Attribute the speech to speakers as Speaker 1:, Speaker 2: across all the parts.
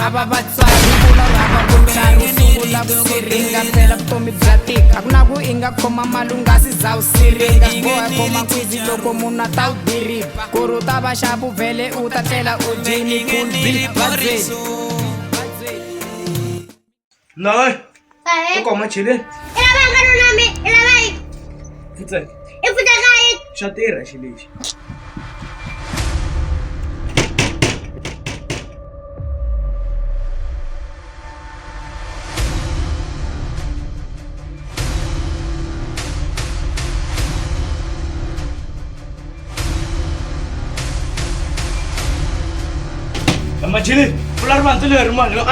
Speaker 1: raba batswari vula raba vutlhari sungula ku siringa phela vutomi bya tika a ku na ku i nga khoma mali u nga si za u siringa boha khoma nkwisi loko munhu a ta wu diriva ku ri u ta va xapu vhele u ta tlela u dyini cool bill vadzeni
Speaker 2: Nai. Kau macilin.
Speaker 3: Ilaba ka rin namin. Ilaba eh.
Speaker 2: Futsa.
Speaker 3: Ifuta kahit.
Speaker 2: Shatera shileshi. Macilin. Pular mantu le rumah lo.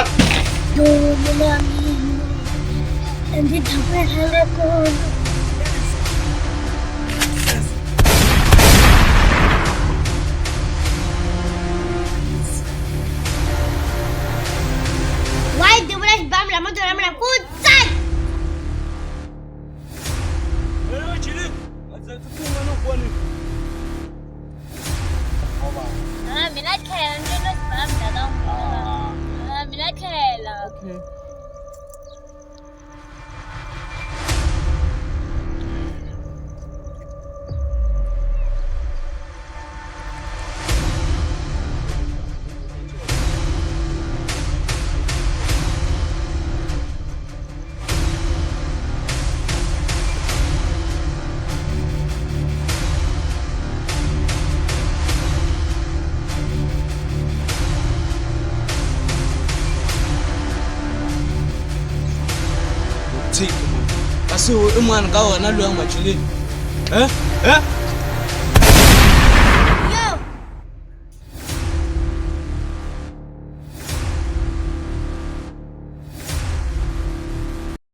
Speaker 3: Nanti dapat hal aku. Why do you want bam lama tu lama kucing?
Speaker 2: Macilin. Azal tu mana kau ni?
Speaker 4: Mina khela nje bam dada. Mina khela.
Speaker 2: Okay. Kasi umwana ka wona loyi a nga macheleni